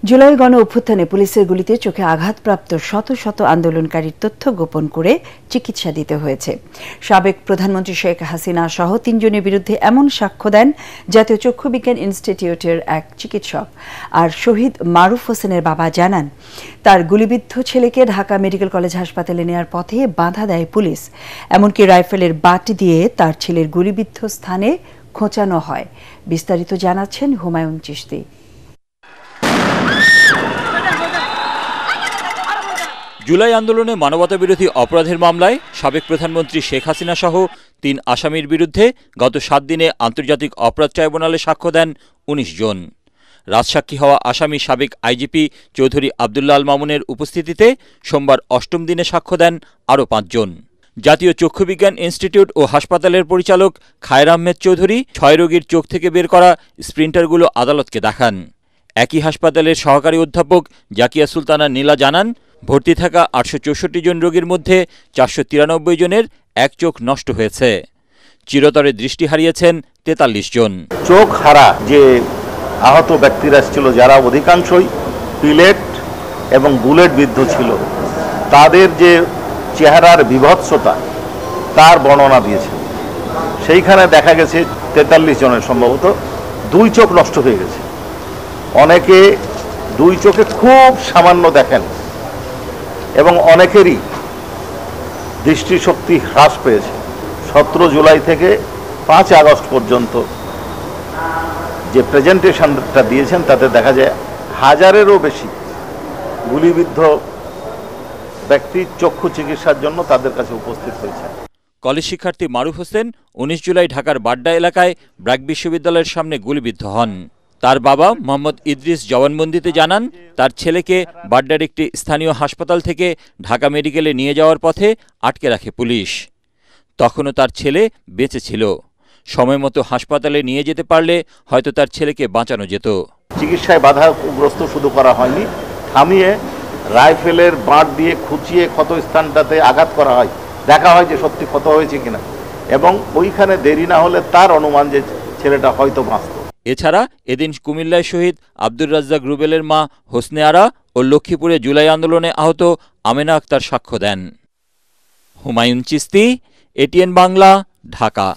জুলাই গণ অভ্যুত্থানে পুলিশের গুলিতে চোখে আঘাতপ্রাপ্ত শত শত আন্দোলনকারীর তথ্য গোপন করে চিকিৎসা দিতে হয়েছে। সাবেক প্রধানমন্ত্রী শেখ হাসিনা সহ ৩ জনের বিরুদ্ধে এমন সাক্ষ্য দেন জাতীয় চক্ষু বিজ্ঞান ইনস্টিটিউটের এক চিকিৎসক। আর শহীদ মারুফ হোসেনের বাবা জানান, তার গুলিবিদ্ধ ছেলেকে ঢাকা মেডিকেল কলেজ হাসপাতালে নেওয়ার পথে বাধা দেয় পুলিশ। এমনকি রাইফেলের বাট দিয়ে তার ছেলের গুলিবিদ্ধ স্থানে খোঁচানো হয়। বিস্তারিত জানাচ্ছেন হুমায়ুন চিশতি। জুলাই আন্দোলনে মানবতাবিরোধী অপরাধের মামলায় সাবেক প্রধানমন্ত্রী শেখ হাসিনা সহ ৩ আসামির বিরুদ্ধে গত ৭ দিনে আন্তর্জাতিক অপরাধ ট্রাইব্যুনালে সাক্ষ্য দেন ১৯ জন। রাজসাক্ষী হওয়া আসামি সাবেক আইজিপি চৌধুরী আবদুল্লাহ আল মামুনের উপস্থিতিতে সোমবার ৮ম দিনে সাক্ষ্য দেন আরও ৫ জন। জাতীয় চক্ষু বিজ্ঞান ইনস্টিটিউট ও হাসপাতালের পরিচালক খায়ের আহমেদ চৌধুরী ৬ রোগীর চোখ থেকে বের করা স্প্রিন্টারগুলো আদালতকে দেখান। একই হাসপাতালের সহকারী অধ্যাপক জাকিয়া সুলতানা নীলা জানান, ভর্তি থাকা ৮৬৪ জন রোগীর মধ্যে ৪৯৩ জনের এক চোখ নষ্ট হয়েছে। চিরতরে দৃষ্টি হারিয়েছেন ৪৩ জন। চোখ হারা যে আহত ব্যক্তিরা ছিল, যারা অধিকাংশই পিলেট এবং বুলেট বিদ্ধ ছিল, তাদের যে চেহারার বিভৎসতা তার বর্ণনা দিয়েছে। সেইখানে দেখা গেছে ৪৩ জনের সম্ভবত 2 চোখ নষ্ট হয়ে গেছে। অনেকে 2 চোখে খুব সামান্য দেখেন এবং অনেকেরই দৃষ্টিশক্তি হ্রাস পেয়েছে। ১৭ জুলাই থেকে ৫ আগস্ট পর্যন্ত যে প্রেজেন্টেশনটা দিয়েছেন তাতে দেখা যায় 1000-এরও বেশি গুলিবিদ্ধ ব্যক্তি চক্ষু চিকিৎসার জন্য তাদের কাছে উপস্থিত হয়েছে। কলেজ শিক্ষার্থী মারুফ হোসেন ১৯ জুলাই ঢাকার বাড্ডা এলাকায় ব্র্যাক বিশ্ববিদ্যালয়ের সামনে গুলিবিদ্ধ হন। তার বাবা মোহাম্মদ ইদ্রিস জবানবন্দিতে জানান, তার ছেলেকে বাড্ডার একটি স্থানীয় হাসপাতাল থেকে ঢাকা মেডিকেলে নিয়ে যাওয়ার পথে আটকে রাখে পুলিশ। তখনও তার ছেলে বেঁচে ছিল। সময়মতো হাসপাতালে নিয়ে যেতে পারলে হয়তো তার ছেলেকে বাঁচানো যেত। চিকিৎসায় বাধাগ্রস্ত শুধু করা হয়নি, থামিয়ে রাইফেলের বাট দিয়ে খুঁচিয়ে ক্ষত স্থানটাতে আঘাত করা হয়, দেখা হয় যে সত্যি ক্ষত হয়েছে কিনা, এবং ওইখানে দেরি না হলে তার অনুমান যে ছেলেটা হয়তো বাঁচত। এছাড়া এদিন কুমিল্লায় শহীদ আব্দুর রাজ্জাক রুবেলের মা হোসনে আরা ও লক্ষ্মীপুরে জুলাই আন্দোলনে আহত আমেনা আক্তার সাক্ষ্য দেন। হুমায়ুন চিশতি, এটিএন বাংলা, ঢাকা।